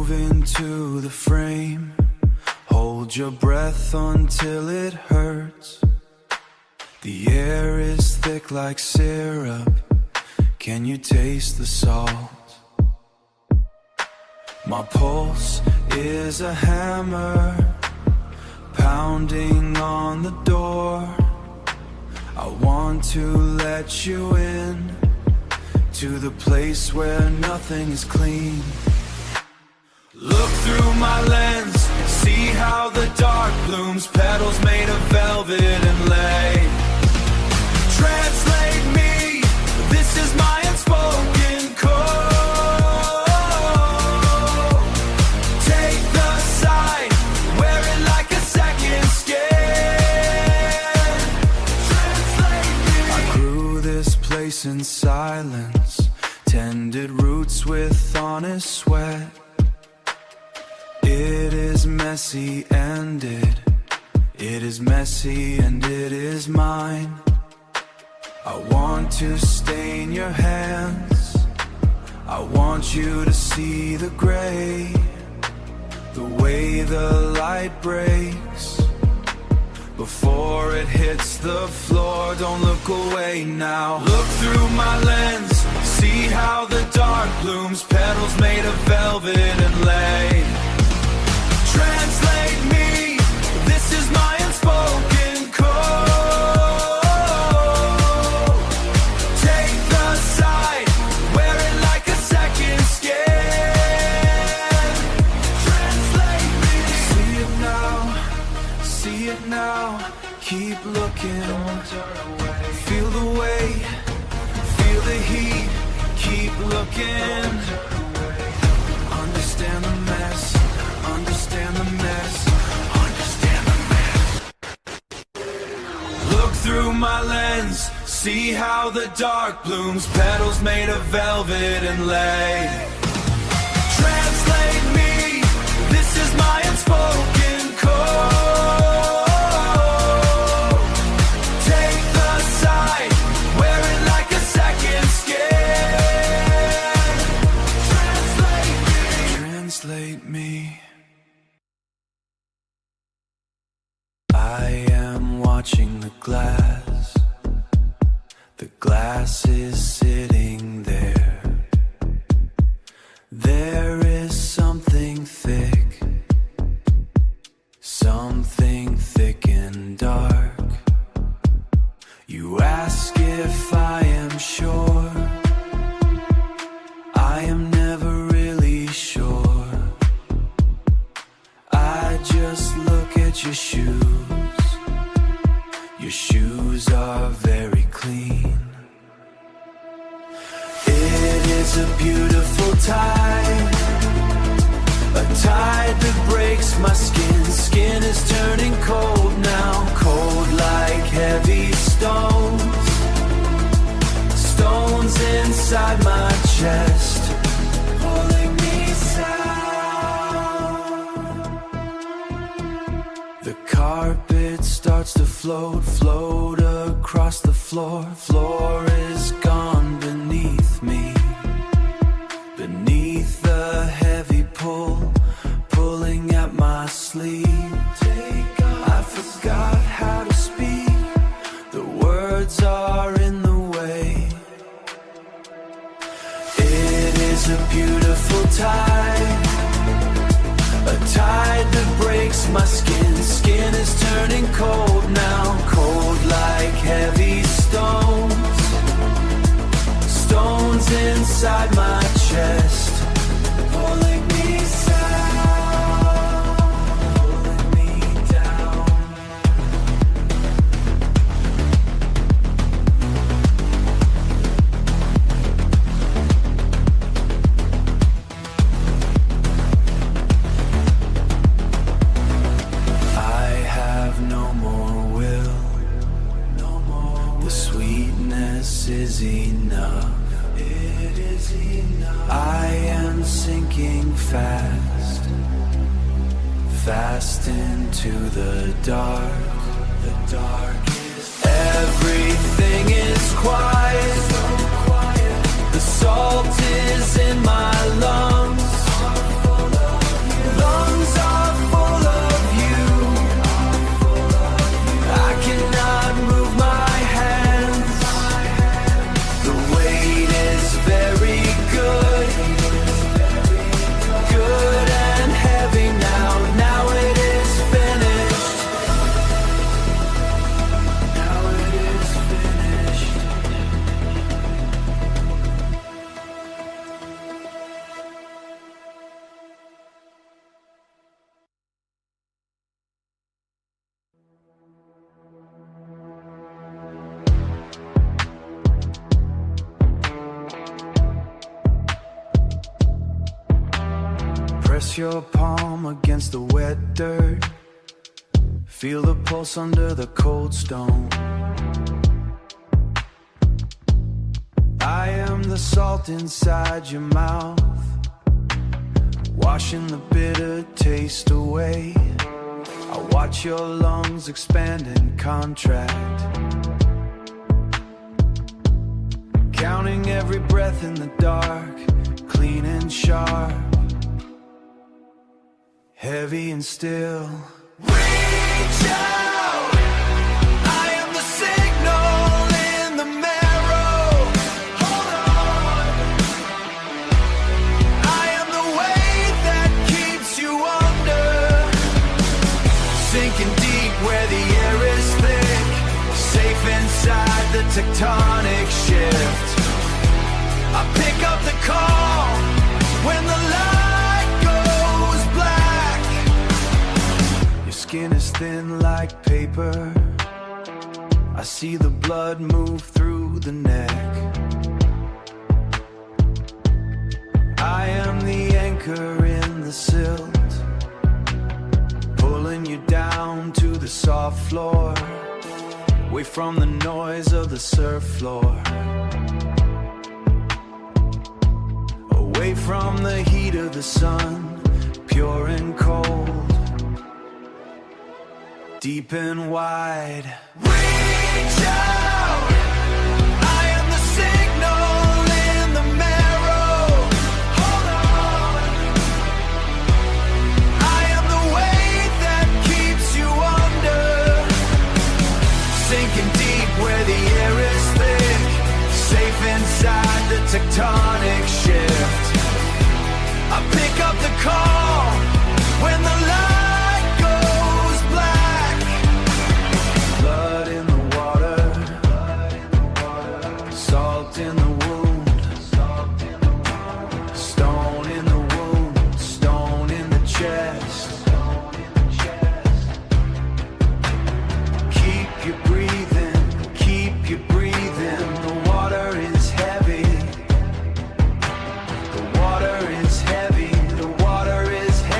Move into the frame. Hold your breath until it hurts. The air is thick like syrup. Can you taste the salt? My pulse is a hammer, pounding on the door. I want to let you in, to the place where nothing is clean. Look through my lens, see how the dark blooms, petals made of velvet inlaid. Translate me, this is my unspoken code. Take the side, wear it like a second skin. Translate me. I grew this place in silence, tended roots with honest sweat. It is messy and it is messy and it is mine. I want to stain your hands, I want you to see the gray, the way the light breaks before it hits the floor. Don't look away now. Look through my lens, see how the dark blooms, petals made of velvet inlaid. Translate me, this is my unspoken code. Take the side, wear it like a second skin. Translate me. See it now, keep looking. Don't turn away. Feel the weight, feel the heat, keep looking. Don't turn away. Understand the mess, understand the mess, understand the mess. Look through my lens, see how the dark blooms, petals made of velvet inlaid. Translate me, this is my unspoken code. Take the side, wear it like a second skin. Translate me, translate me. I am watching the glass. The glass is sitting there. There is something thick, something thick and dark. You ask if I am sure. I am never really sure. I just look at your shoes. Your shoes are very clean. It is a beautiful tide, a tide that breaks my skin. Skin is turning cold now, cold like heavy stones. Stones inside my chest, pulling me south. The carpet starts to float, float across the floor. Floor is gone beneath me, beneath the heavy pull, pulling at my sleeve. I forgot how to speak, the words are in the way. It is a beautiful tide, a tide that breaks my skin. Skin is turning cold now, cold like heavy stones. Stones inside my chest, pulling me south, pulling me down. I have no more will, no more. The sweetness is enough. It is enough. I am sinking fast, fast into the dark. The dark is everything is quiet. So quiet. The salt is in my lungs. Press your palm against the wet dirt. Feel the pulse under the cold stone. I am the salt inside your mouth, washing the bitter taste away. I watch your lungs expand and contract, counting every breath in the dark, clean and sharp, heavy and still. Reach out, I am the signal in the marrow. Hold on, I am the weight that keeps you under, sinking deep where the air is thick, safe inside the tectonic shift. I pick up the call when the light goes black. Your skin is thin like paper, I see the blood move through the neck. I am the anchor in the silt, pulling you down to the soft floor, away from the noise of the surf floor, away from the heat of the sun, pure and cold, deep and wide. Reach out, I am the signal in the marrow. Hold on, I am the weight that keeps you under, sinking deep where the air is thick, safe inside the tectonic shift. I pick up the call when the light goes black. Blood in the water, salt in the wound, stone in the wound, stone in the chest. Keep you breathing, keep you breathing. The water is heavy, the water is heavy, the water is heavy.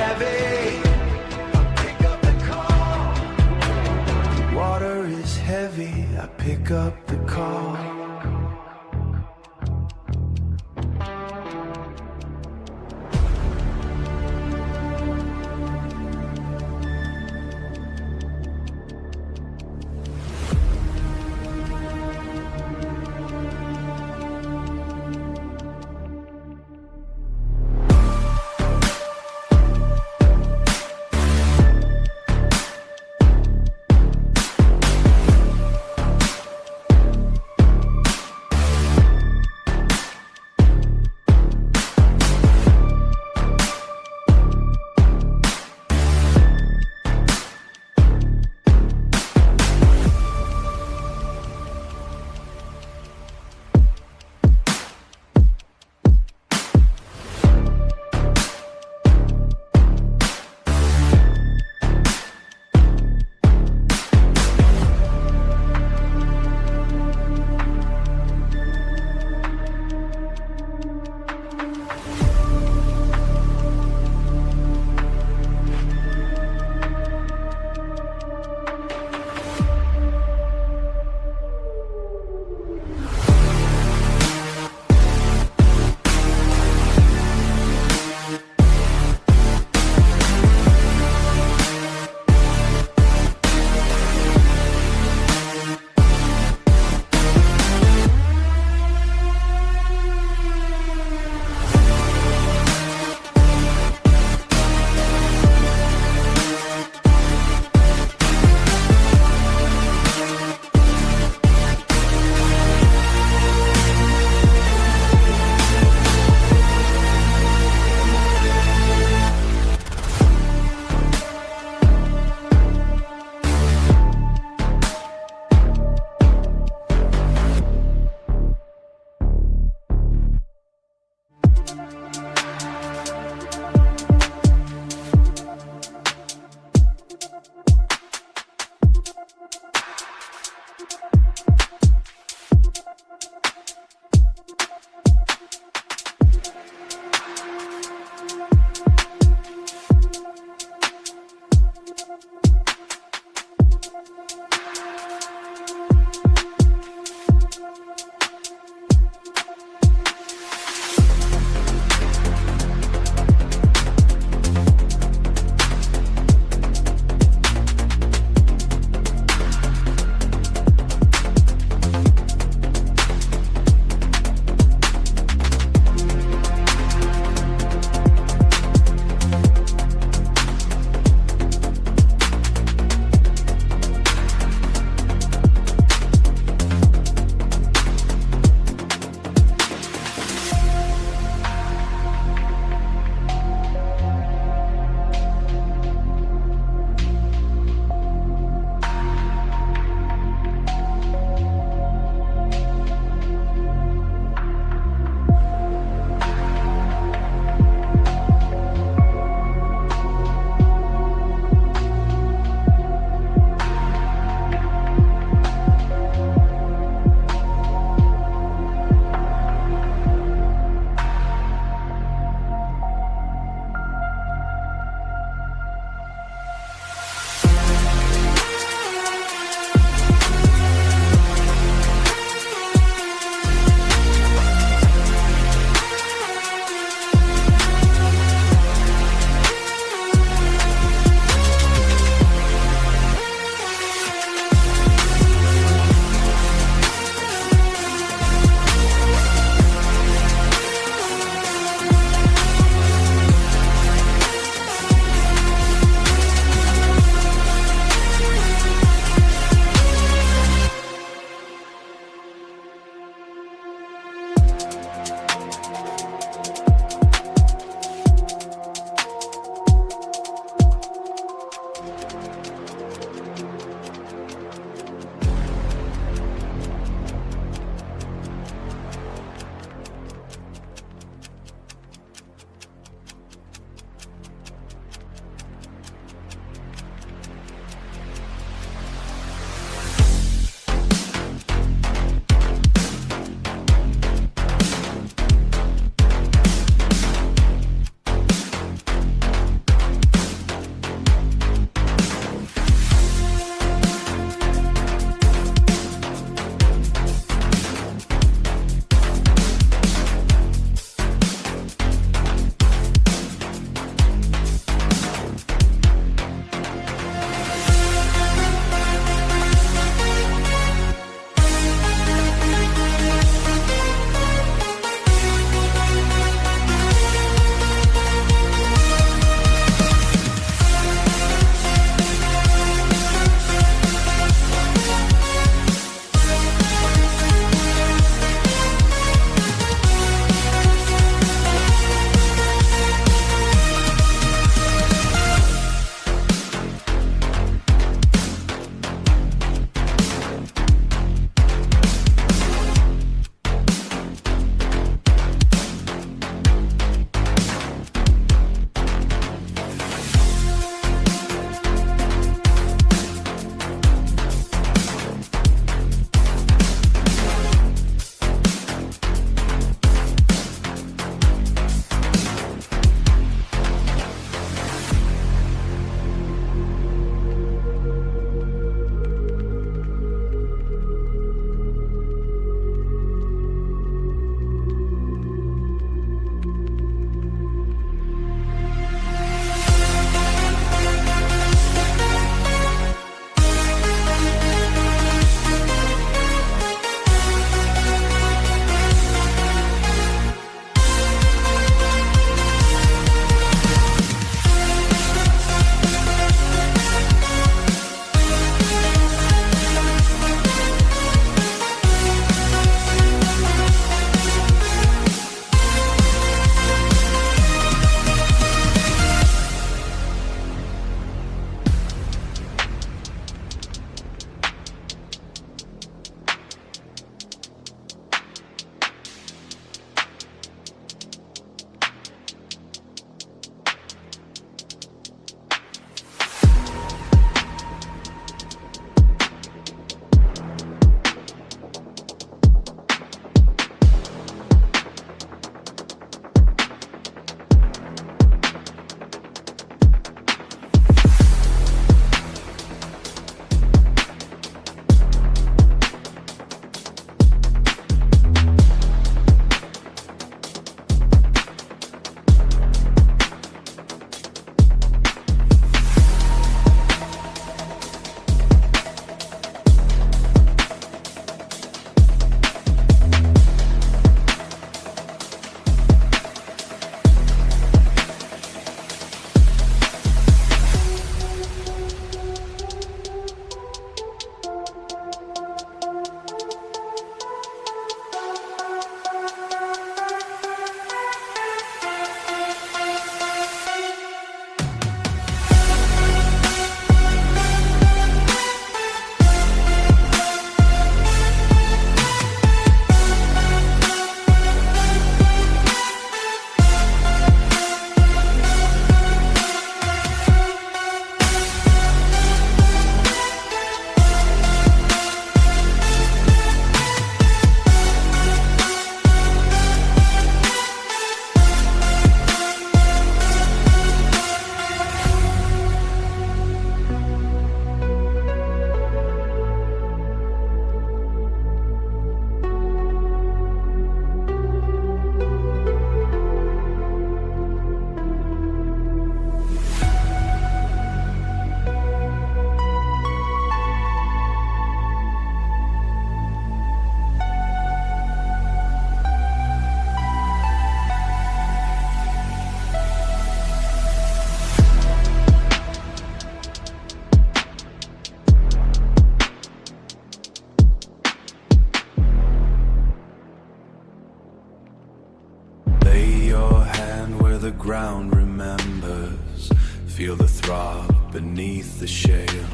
where the ground remembers. Feel the throb beneath the shale.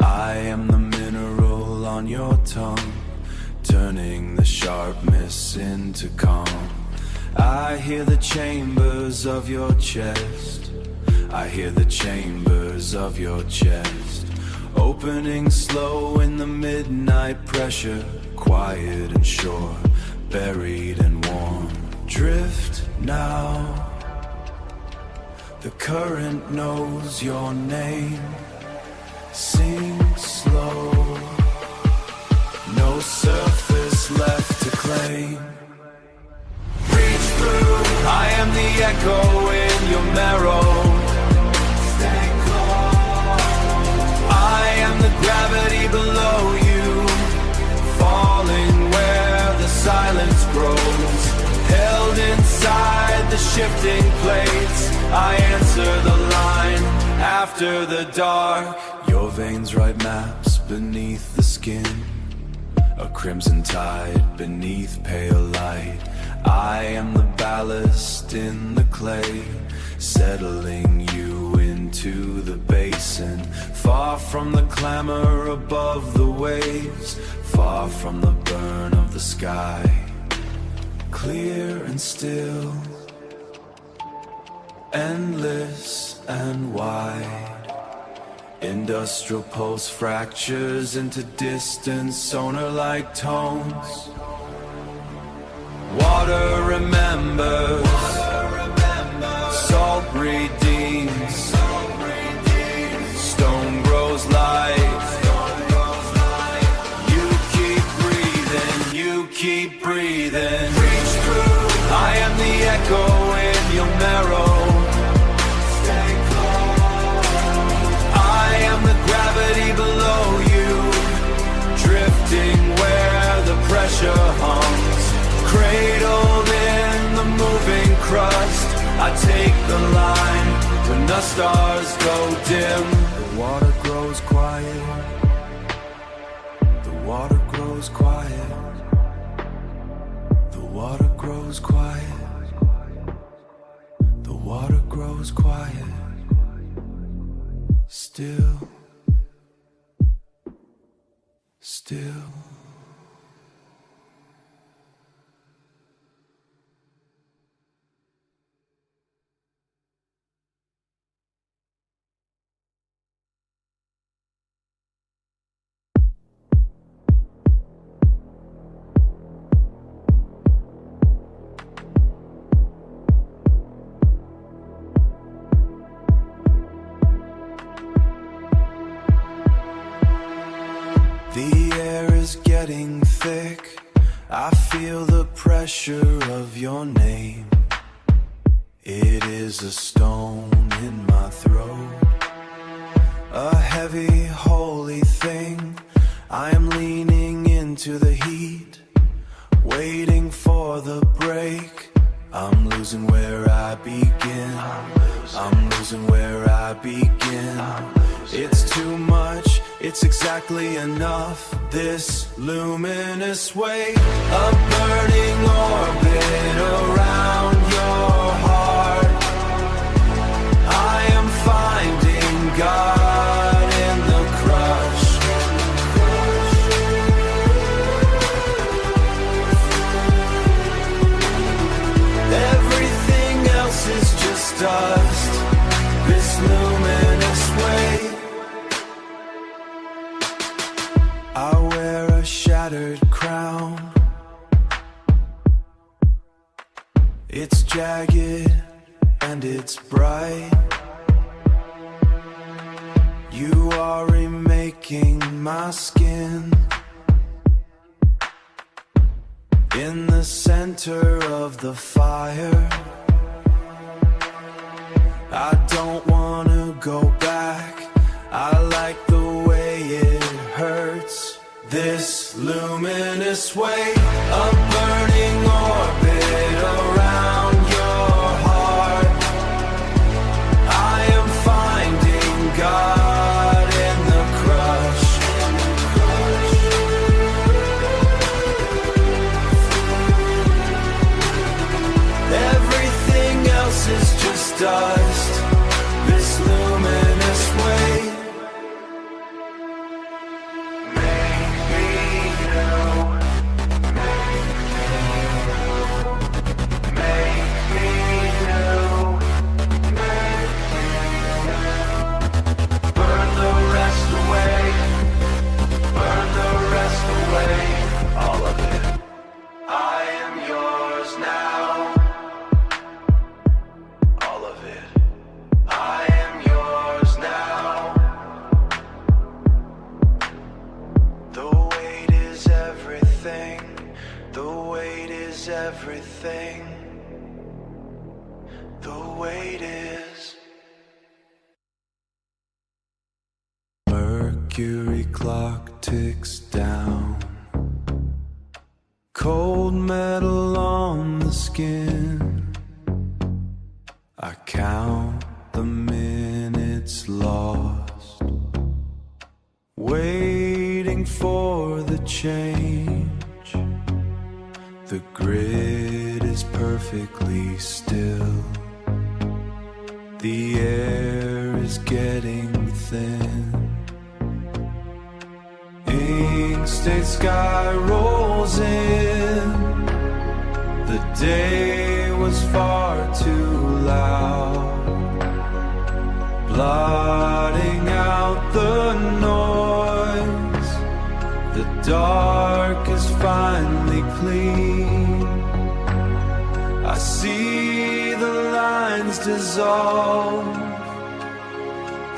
I am the mineral on your tongue, turning the sharpness into calm. I hear the chambers of your chest. I hear the chambers of your chest, opening slow in the midnight pressure, quiet and sure, buried and warm. Drift now. The current knows your name. Sing slow. No surface left to claim. Reach through. I am the echo in your marrow. Stay close. I am the gravity below you, falling where the silence grows. Held inside the shifting plates, I answer the line after the dark. Your veins write maps beneath the skin, a crimson tide beneath pale light. I am the ballast in the clay, settling you into the basin. Far from the clamor above the waves, far from the burn of the sky. Clear and still, endless and wide. Industrial pulse fractures into distance, sonar-like tones. Water remembers, salt redeems, stone grows light. You keep breathing, you keep breathing. Reach through. I am the echo in your marrow. Stay close. I am the gravity below you, drifting where the pressure hums. Cradled in the moving crust, I take the line when the stars go dim. The water grows quiet. The water grows quiet. The water grows quiet. The water grows quiet. Still. Still. The air is getting thick. I feel the pressure of your name. It is a stone in my throat, a heavy, holy thing. I am leaning into the heat, waiting for the break. I'm losing where I begin. I'm losing where I begin. It's too much, it's exactly enough. This luminous weight, a burning orbit around your heart. I am finding God in the crush. Everything else is just dust. This luminous weight. I wear a shattered crown. It's jagged and it's bright. You are remaking my skin. In the center of the fire, I don't wanna go back. I like the way it hurts. This luminous weight, a burning orbit around your heart. I am finding God in the crush. Everything else is just dust, this luminous weight. Make me new, make me new, burn the rest away, burn the rest away, all of it. I am yours now, all of it. I am yours now. The weight is everything, the weight is everything, the weight is. Mercury clock ticks down, cold metal on the skin. I count the minutes lost, waiting for the change. The grid is perfectly still, the air is getting thin. Ink stain sky rolls in, the day was far too loud, blotting out the noise. The dark is finally clean, I see the lines dissolve,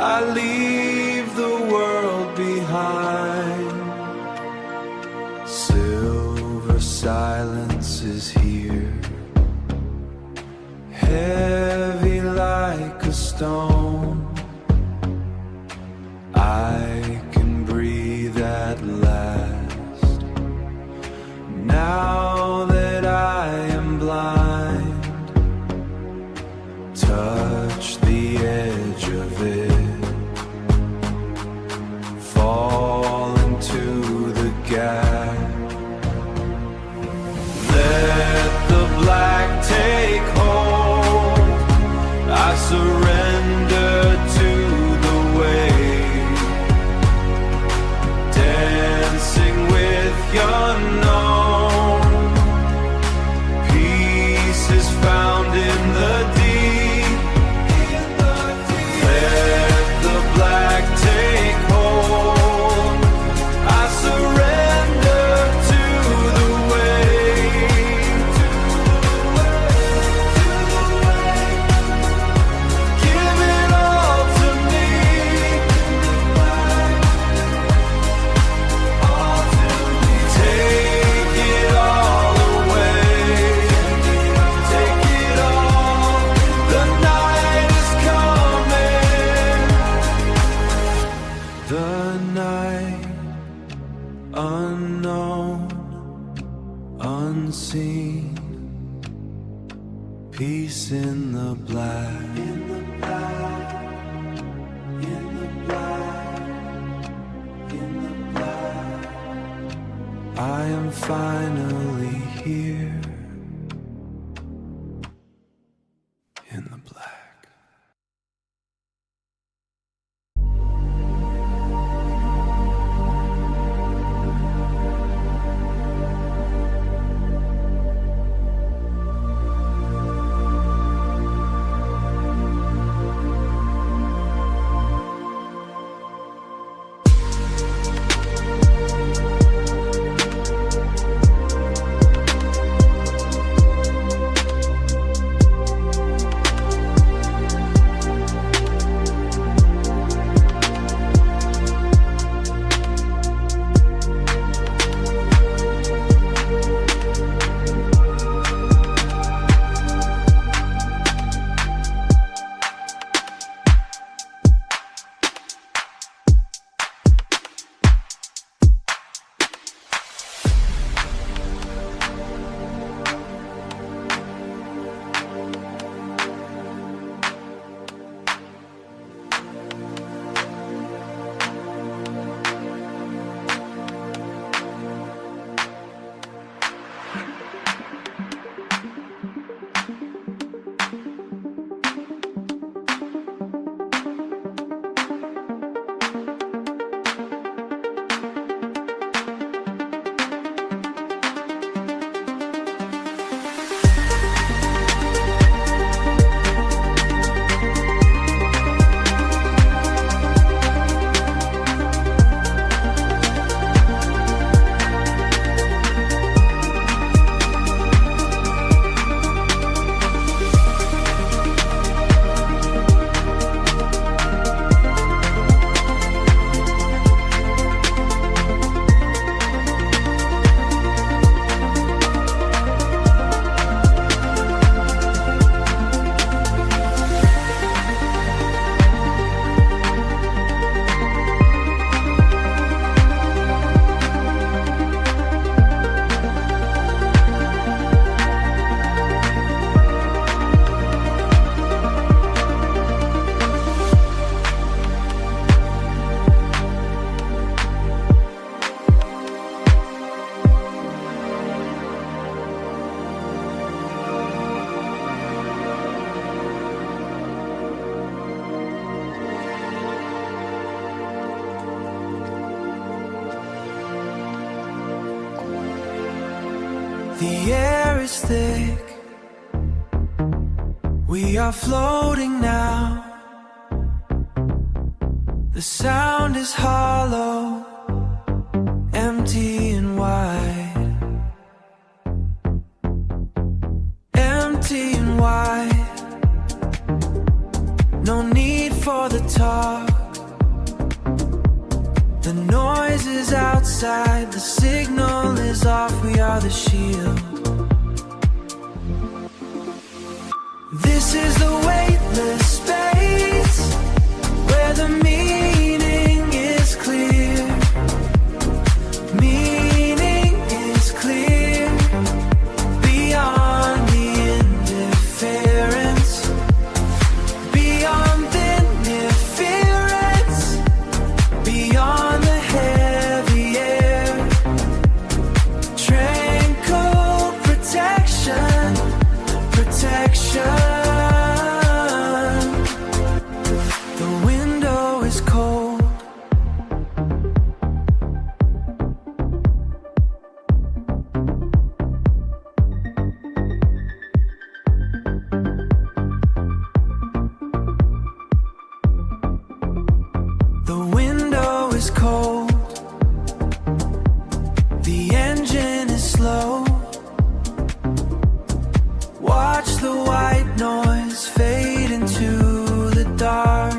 I leave the world behind. Silver silence is here, heavy like a stone. I can breathe at last, now that I am blind. Touch the edge of it, fall into the gap. Let the black take hold, I surrender to the wave, dancing with the unknown. Peace is found in the deep. Let the black take hold, I surrender to the wave. Give it all to me, take it all away, take it all. The night is coming, the night, unknown, unseen. Peace in the black, in the black, in the black, in the black. I am finally here, in the black. The air is thick. We are floating now. The sound is hollow, empty and wide. Empty and wide. No need for the talk. The noise is outside, the signal is off, we are the shield. This is the weightless space where the meaning is clear. Meaning is clear beyond the interference. Beyond the interference. Beyond the heavy air. Tranquil protection. Protection. The window is cold. The window is cold. The engine is slow. Watch the white noise fade into the dark.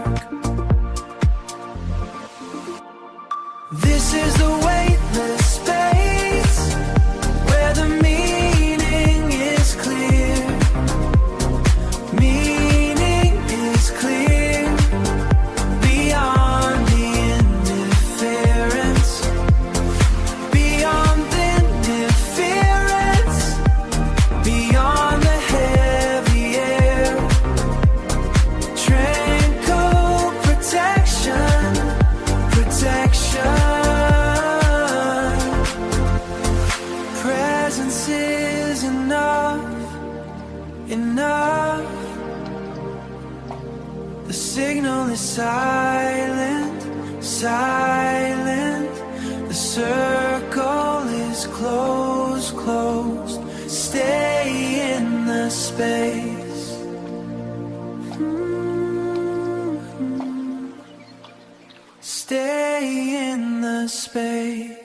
This is the weightless space where the meaning is clear. Meaning is clear beyond the interference. Beyond the interference. Beyond the heavy air. Tranquil protection. Protection. Presence is enough. Enough. The signal is silent. Silent. The circle is closed. Closed. Stay in the space. Stay in the space.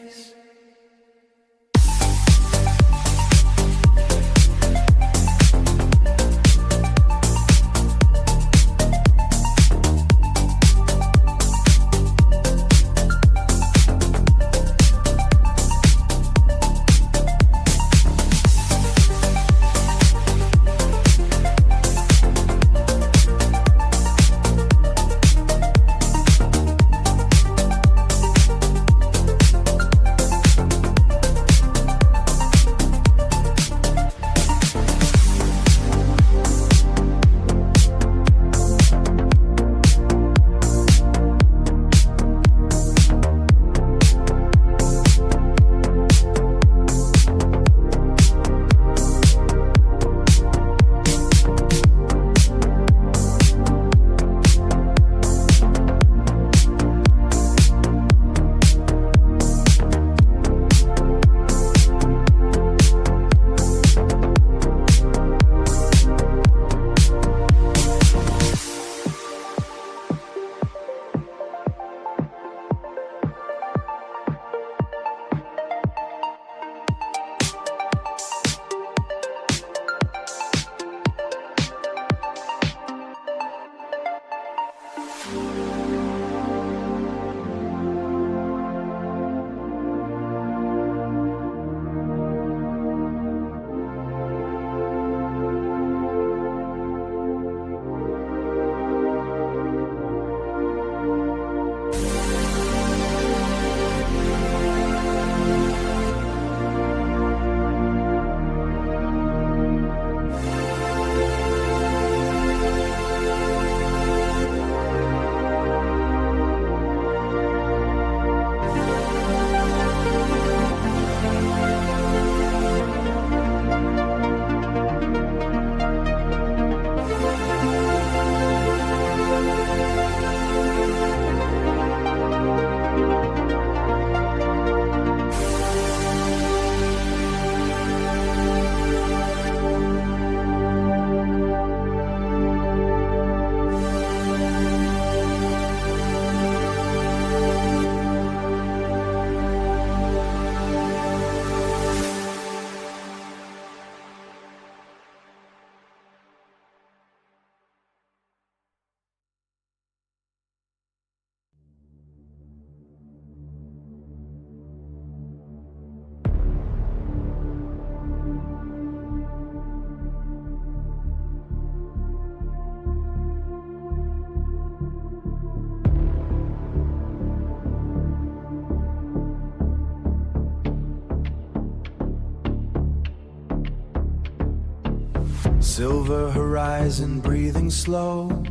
silver horizon breathing slow,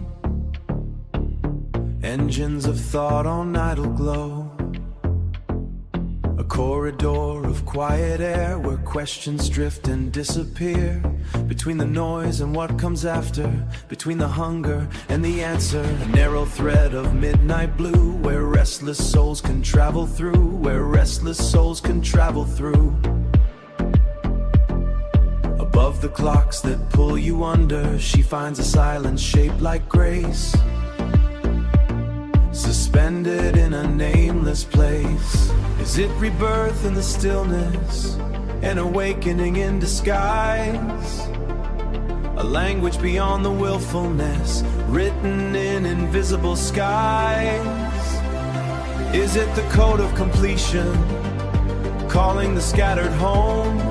engines of thought on idle glow. A corridor of quiet air where questions drift and disappear, between the noise and what comes after, between the hunger and the answer. A narrow thread of midnight blue where restless souls can travel through, where restless souls can travel through. Above the clocks that pull you under, she finds a silence shaped like grace, suspended in a nameless place. Is it rebirth in the stillness, an awakening in disguise? A language beyond the willfulness, written in invisible skies. Is it the code of completion, calling the scattered home?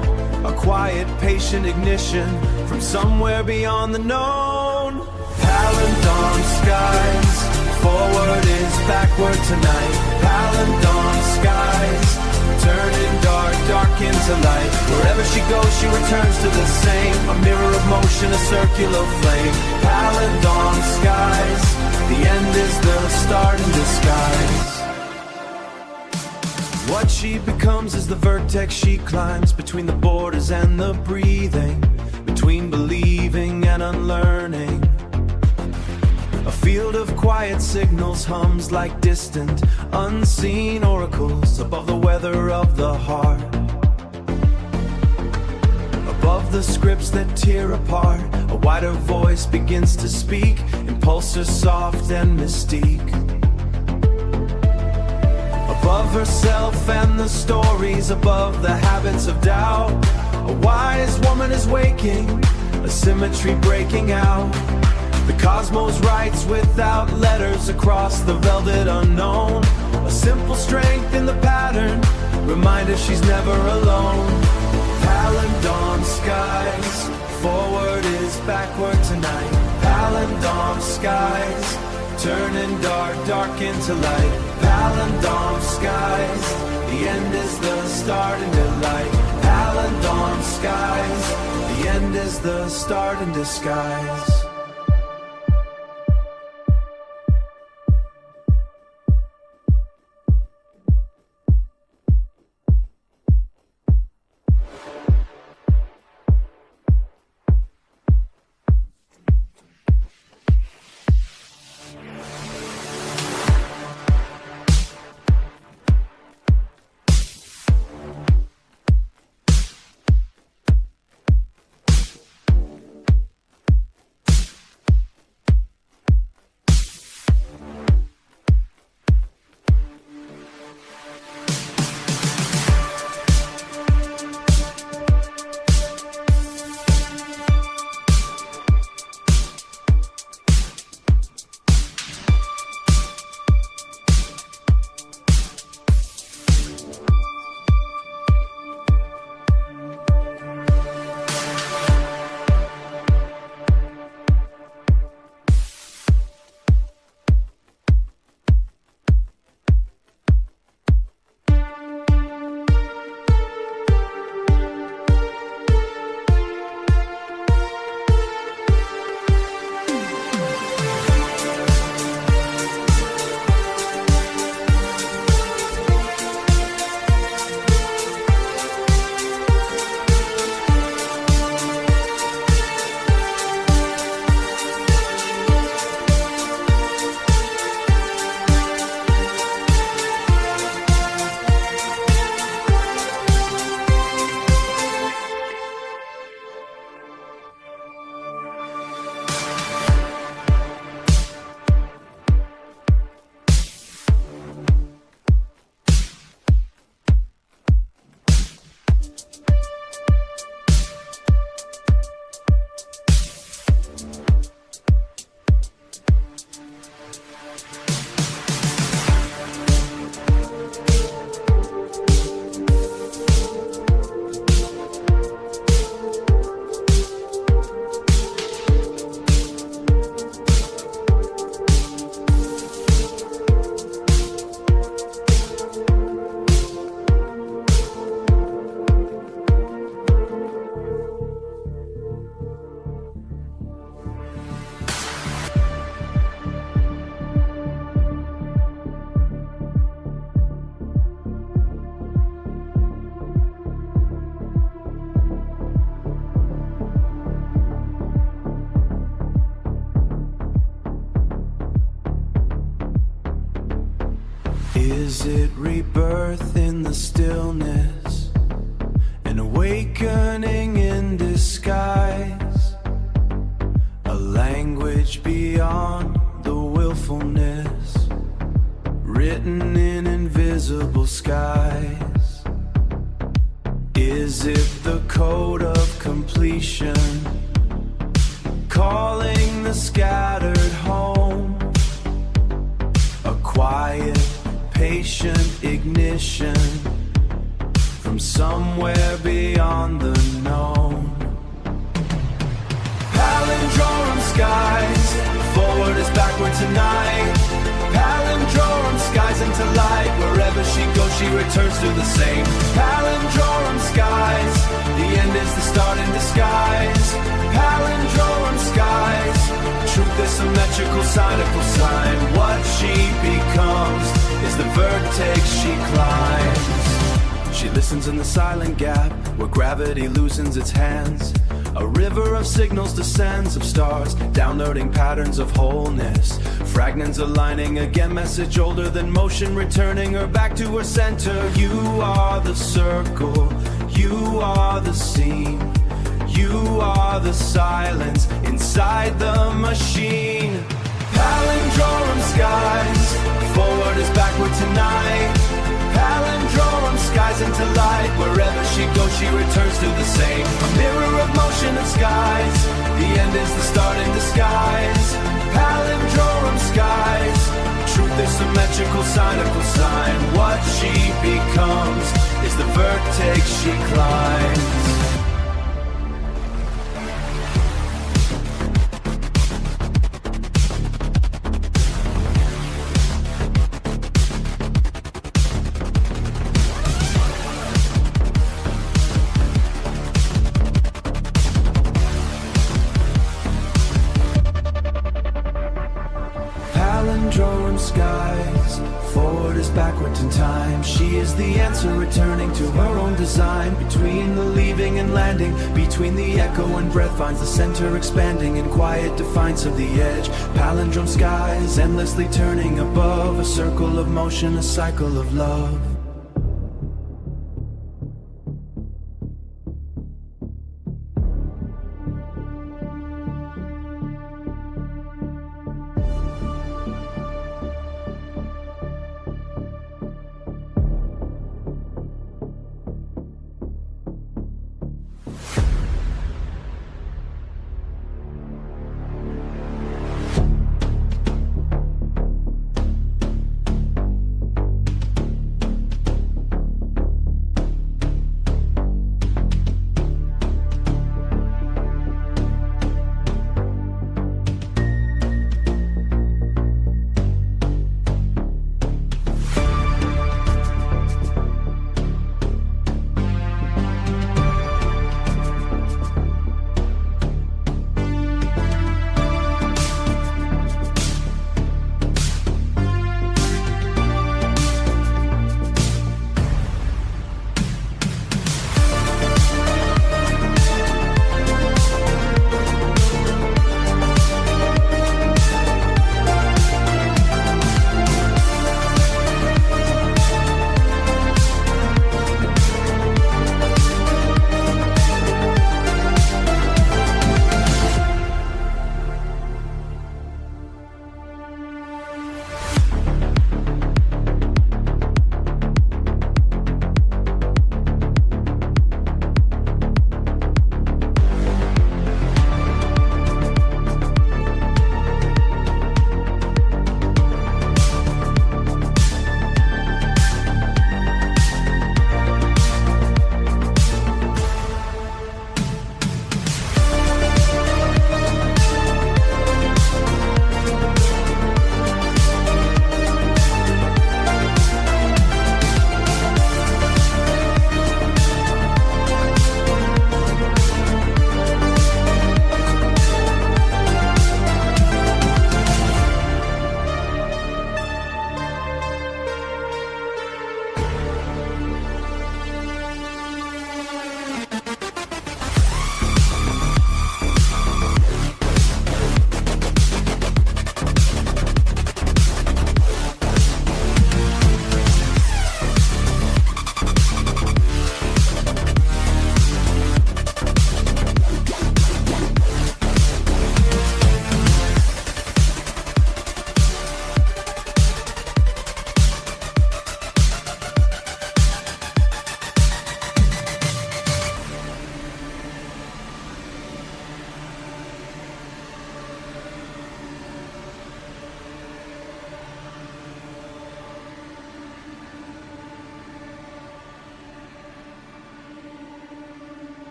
A quiet, patient ignition from somewhere beyond the known. Palandon skies, forward is backward tonight. Palandon skies, turning dark, dark into light. Wherever she goes, she returns to the same. A mirror of motion, a circular flame. Palandon skies, the end is the start in disguise. What she becomes is the vertex she climbs, between the borders and the breathing, between believing and unlearning. A field of quiet signals hums like distant, unseen oracles above the weather of the heart. Above the scripts that tear apart, a wider voice begins to speak, impulses soft and mystique. Above herself and the stories, above the habits of doubt, a wise woman is waking, a symmetry breaking out. The cosmos writes without letters across the velvet unknown. A simple strength in the pattern, reminder she's never alone. Palandon skies, forward is backward tonight. Palandon skies, turning dark, dark into light. Palandon skies, the end is the start into light. Palandon skies, the end is the start in disguise. Is it rebirth in the stillness? An awakening in disguise? A language beyond the willfulness, written in invisible skies? Is it the code of completion, calling the scattered home? A quiet, patient ignition from somewhere beyond the known. Palindrome skies, forward is backward tonight. Palindrome skies into light. Wherever she goes, she returns to the same. Palindrome skies, the end is the start in disguise. Palindrome skies, truth is symmetrical, sign equals sign. What she becomes is the vertex she climbs. She listens in the silent gap where gravity loosens its hands. A river of signals descends of stars, downloading patterns of wholeness. Fragments aligning again, message older than motion, returning her back to her center. You are the circle, you are the seam, you are the silence inside the machine. Palindrome skies, forward is backward tonight. Palindrome skies into light. Wherever she goes, she returns to the same. A mirror of motion and skies. The end is the start in disguise. Palindrome skies, truth is symmetrical, sign equals sign. What she becomes is the vertex she climbs. Palindrome skies, forward is backwards in time. She is the answer, returning to her own design. Between the leaving and landing, between the echo and breath, finds the center expanding in quiet defiance of the edge. Palindrome skies, endlessly turning above, a circle of motion, a cycle of love.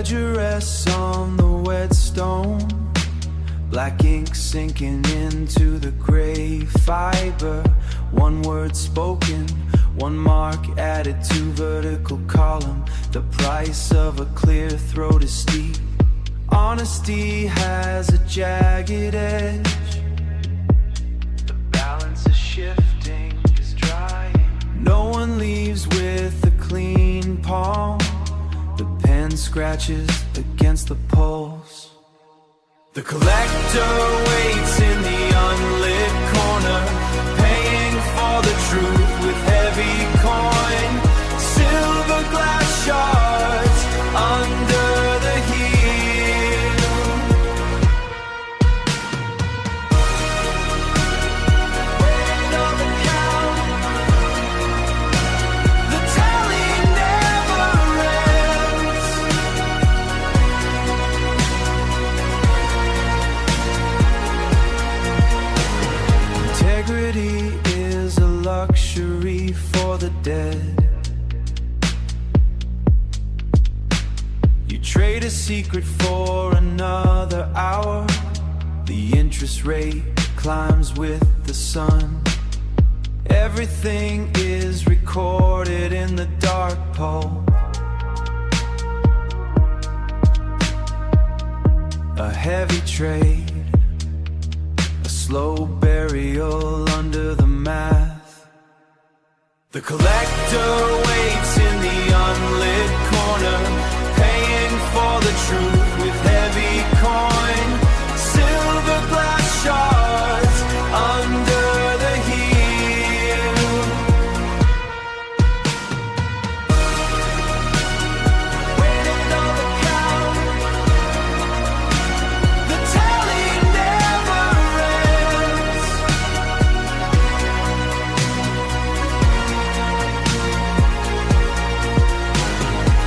ledger rests on the wet stone, black ink sinking into the gray fiber. One word spoken, one mark added to vertical column. The price of a clear throat is steep. Honesty has a jagged edge. The balance is shifting, is drying. No one leaves with a clean palm. The pen scratches against the pulse. The collector waits in the unlit corner, paying for the truth with heavy coin. Silver glass shards under the heel. Waiting on the count, the tally never ends. Integrity is a luxury for the dead. You trade a secret for another hour. The interest rate climbs with the sun. Everything is recorded in the dark pulp. A heavy trade, a slow burial under the math. The collector waits in the unlit corner, paying for the truth with heavy coin. Silver glass shards under the heel. Waiting on the count, the tally never ends.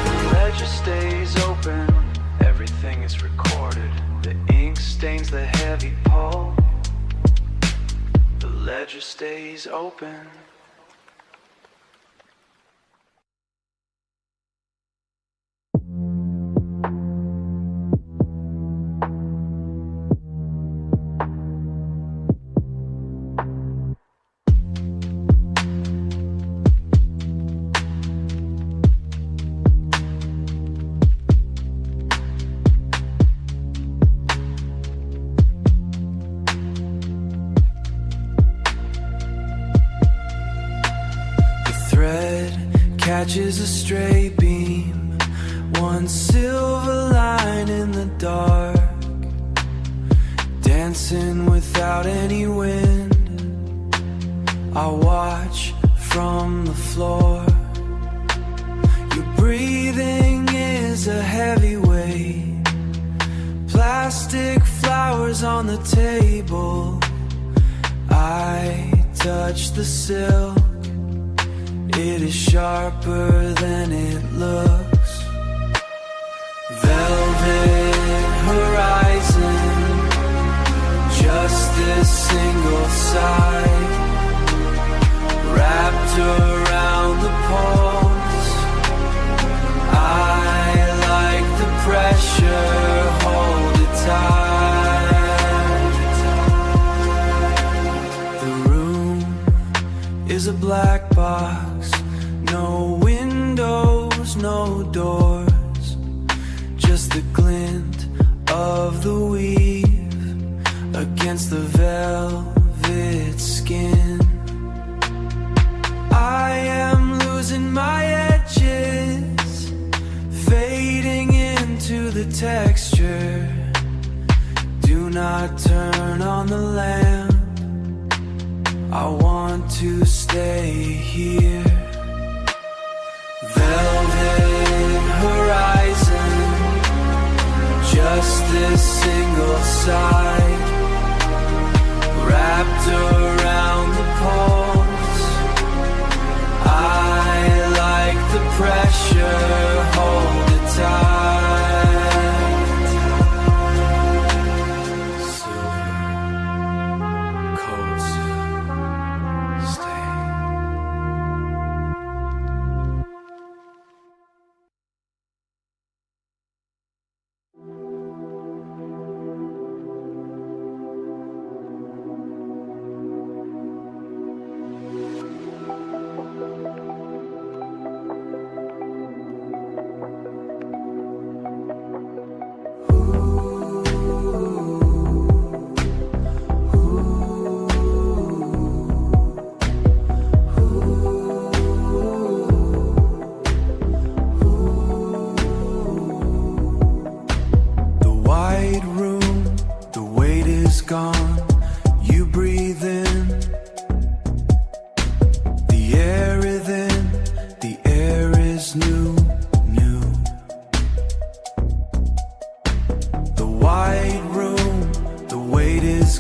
The ledger stays open, everything is recorded. The ink stains the heavy pulp. The ledger stays open. Catches a stray beam, one silver line in the dark, dancing without any wind. I watch from the floor. Your breathing is a heavy weight. Plastic flowers on the table. I touch the silk. It is sharper than it looks. Velvet horizon, just this single side, wrapped around the poles. I like the pressure, hold it tight. The room is a black box. No windows, no doors, just the glint of the weave against the velvet skin. I am losing my edges, fading into the texture. Do not turn on the lamp, I want to stay here. Velvet horizon, just this single side, wrapped around the poles. I like the pressure, hold it tight. Silver coats.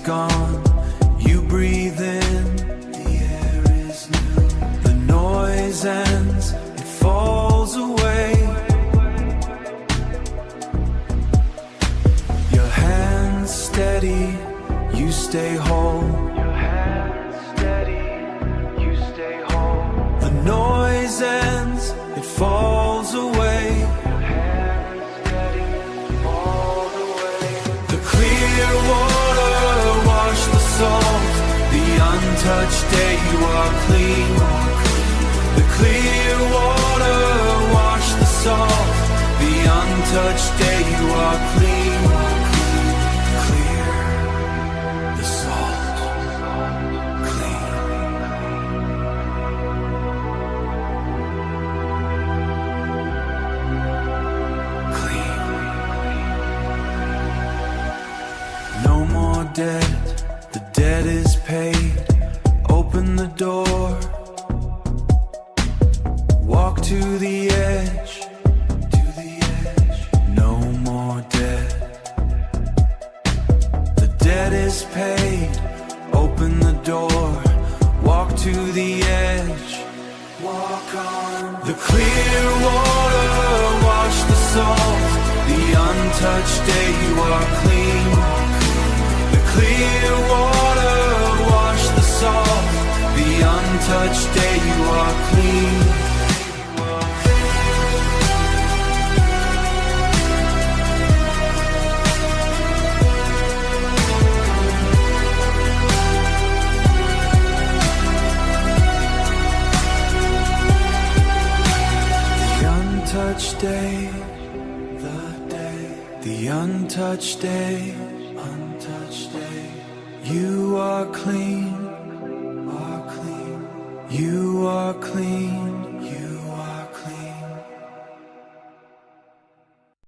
gone, you breathe in, the air is new. The noise ends, it falls away. Your hands steady, you stay whole. Your hands steady, you stay whole. The noise ends, it falls away. Your hands steady, falls away. The clear water wash the salt. The untouched day you are clean. The clear water wash the salt. The untouched day you are clean. Clear the salt. Clean. Clean. No more debt, the debt is paid. Open the door, walk to the edge, no more debt. The debt is paid, open the door, walk to the edge, walk on. The clear water wash the salt. The untouched day you are clean. The clear water wash the salt. The untouched day you are clean. The untouched day, the untouched day, untouched day. You are clean, you are clean.